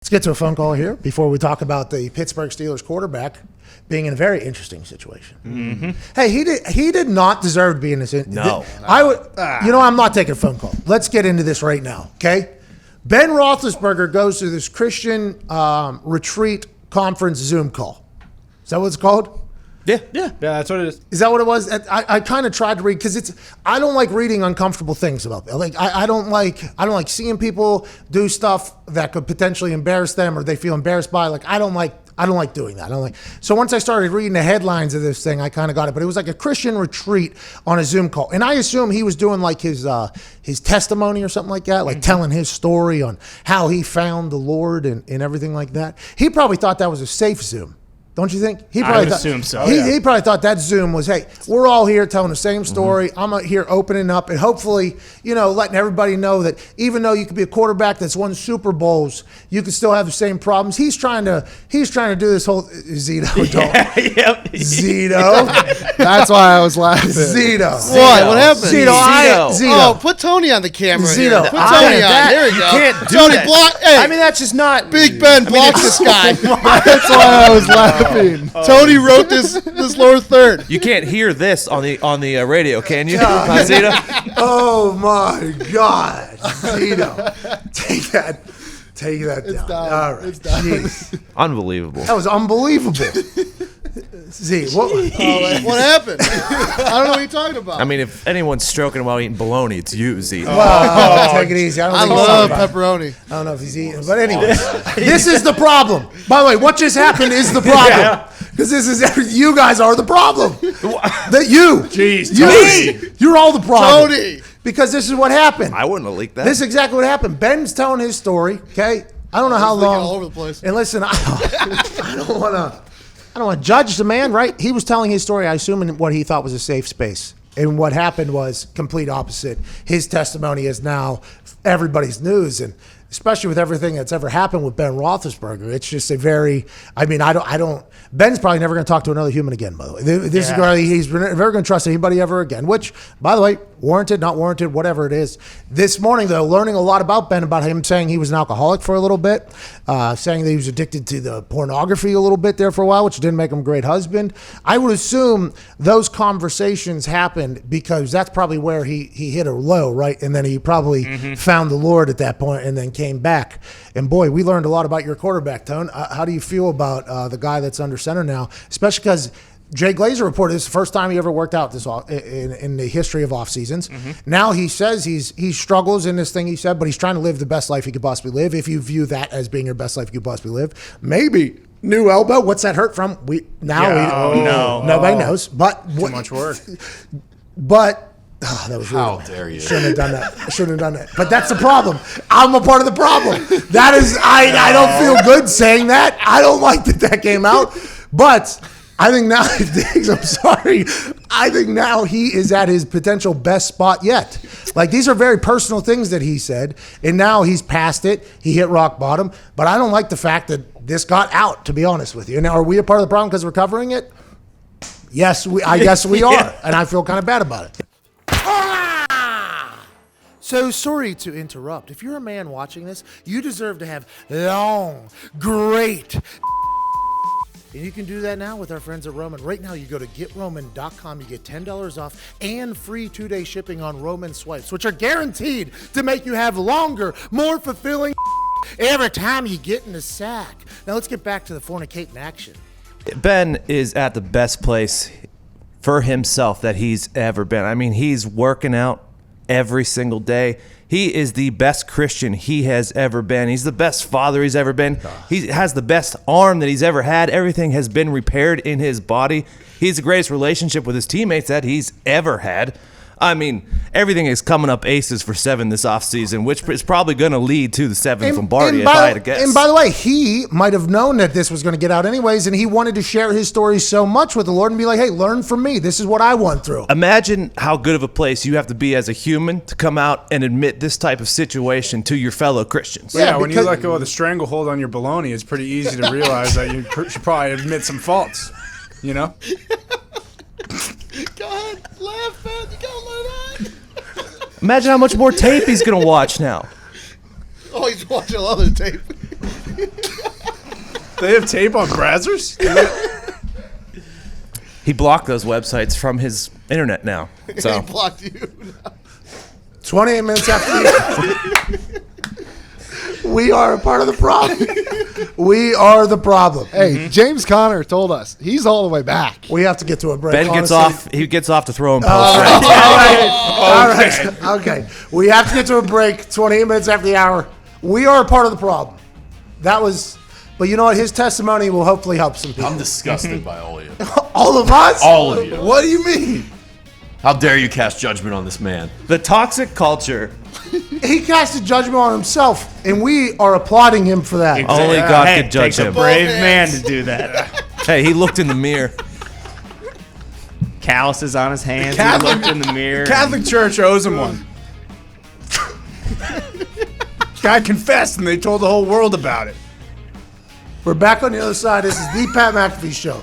Let's get to a phone call here before we talk about the Pittsburgh Steelers quarterback being in a very interesting situation. Mm-hmm. Hey, he did not deserve to be in this. No. I would. I'm not taking a phone call. Let's get into this right now, okay? Ben Roethlisberger goes to this Christian retreat conference Zoom call. Is that what it's called? Yeah, that's what it is. Is that what it was? I kind of tried to read because I don't like reading uncomfortable things about it. Like I don't like seeing people do stuff that could potentially embarrass them or they feel embarrassed by. Like I don't like doing that. So once I started reading the headlines of this thing, I kind of got it. But it was like a Christian retreat on a Zoom call, and I assume he was doing like his testimony or something like that, like telling his story on how he found the Lord and everything like that. He probably thought that was a safe Zoom. Don't you think? I would assume so. He probably thought that Zoom was, hey, we're all here telling the same story. I'm here opening up and hopefully, letting everybody know that even though you could be a quarterback that's won Super Bowls, you could still have the same problems. He's trying to do this whole Zito. Zito. That's why I was laughing. Zito. What happened? Zito. Oh, put Tony on the camera. Zito. Here. Put Tony on. There we go. Can't do Tony that. block. Hey, I mean, that's just not. Big Ben block this guy. That's why I was laughing. Tony wrote this lower third. You can't hear this on the radio, can you, Zito? Oh my God, Zito, take that down. down. All right, It's down. jeez, Unbelievable. that was unbelievable. Z, what happened? I don't know what you're talking about. I mean, if anyone's stroking while eating bologna, it's you, Zito. take it easy. I love pepperoni. I don't know if he's eating, but anyways, this is the problem. By the way, what just happened is the problem. Because you guys are the problem. You're all the problem. Tony. Because this is what happened. I wouldn't have leaked that. This is exactly what happened. Ben's telling his story. Okay, I don't know how long. All over the place. And listen, I don't want to judge the man. Right? He was telling his story. I assume in what he thought was a safe space. And what happened was complete opposite. His testimony is now everybody's news, and especially with everything that's ever happened with Ben Roethlisberger, it's just a very. I mean, I don't. Ben's probably never going to talk to another human again. By the way, this is going. He's never going to trust anybody ever again. Which, by the way, warranted, not warranted, whatever it is. This morning, though, learning a lot about Ben, about him saying he was an alcoholic for a little bit, saying that he was addicted to the pornography a little bit there for a while, which didn't make him a great husband. I would assume those conversations happened because that's probably where he hit a low, right? And then he probably found the Lord at that point and then came back. And boy, we learned a lot about your quarterback, Tone. How do you feel about the guy that's under center now, especially because Jay Glazer reported this is the first time he ever worked out this in the history of off seasons. Now he says he struggles in this thing he said, but he's trying to live the best life he could possibly live. If you view that as being your best life you could possibly live, maybe new elbow. What's that hurt from? Nobody knows. But too much work. But. Oh, that was How rude. dare you? Shouldn't have done that. But that's the problem. I'm a part of the problem. That is, I don't feel good saying that. I don't like that came out. But I think now, I'm sorry. I think now he is at his potential best spot yet. Like, these are very personal things that he said. And now he's past it. He hit rock bottom. But I don't like the fact that this got out, to be honest with you. Now, are we a part of the problem because we're covering it? Yes, I guess we are. And I feel kind of bad about it. So sorry to interrupt. If you're a man watching this, you deserve to have long, great. And you can do that now with our friends at Roman. Right now, you go to GetRoman.com. You get $10 off and free 2-day shipping on Roman swipes, which are guaranteed to make you have longer, more fulfilling every time you get in the sack. Now, let's get back to the fornicating action. Ben is at the best place for himself that he's ever been. I mean, he's working out every single day. He is the best Christian he has ever been. He's the best father he's ever been. He has the best arm that he's ever had. Everything has been repaired in his body. He's the greatest relationship with his teammates that he's ever had. I mean, everything is coming up aces for 7 this offseason, which is probably going to lead to the 7th Lombardi, if I had to guess. And by the way, he might have known that this was going to get out anyways, and he wanted to share his story so much with the Lord and be like, hey, learn from me. This is what I went through. Imagine how good of a place you have to be as a human to come out and admit this type of situation to your fellow Christians. Yeah, when you let go of the stranglehold on your baloney, it's pretty easy to realize that you should probably admit some faults, you know? Go ahead, laugh, man. You gotta let Imagine how much more tape he's going to watch now. Oh, he's watching a lot of tape. They have tape on Brazzers? He blocked those websites from his internet now. He So blocked you. 28 minutes after we are a part of the problem. We are the problem. Hey, James Conner told us he's all the way back. We have to get to a break. Ben gets honestly. off. He gets off to throw him post. All right. Okay. We have to get to a break 28 minutes after the hour. We are a part of the problem. That was, but you know what? His testimony will hopefully help some people. I'm disgusted by all of you. All of us? All of you. What do you mean? How dare you cast judgment on this man? The toxic culture. He casted judgment on himself, and we are applauding him for that. Only God Hey, could judge takes a him. brave man to do that. Hey, he looked in the mirror. Calluses on his hands. Catholic- He looked in the mirror. Catholic Church owes him one. Guy confessed, and they told the whole world about it. We're back on the other side. This is the Pat McAfee Show.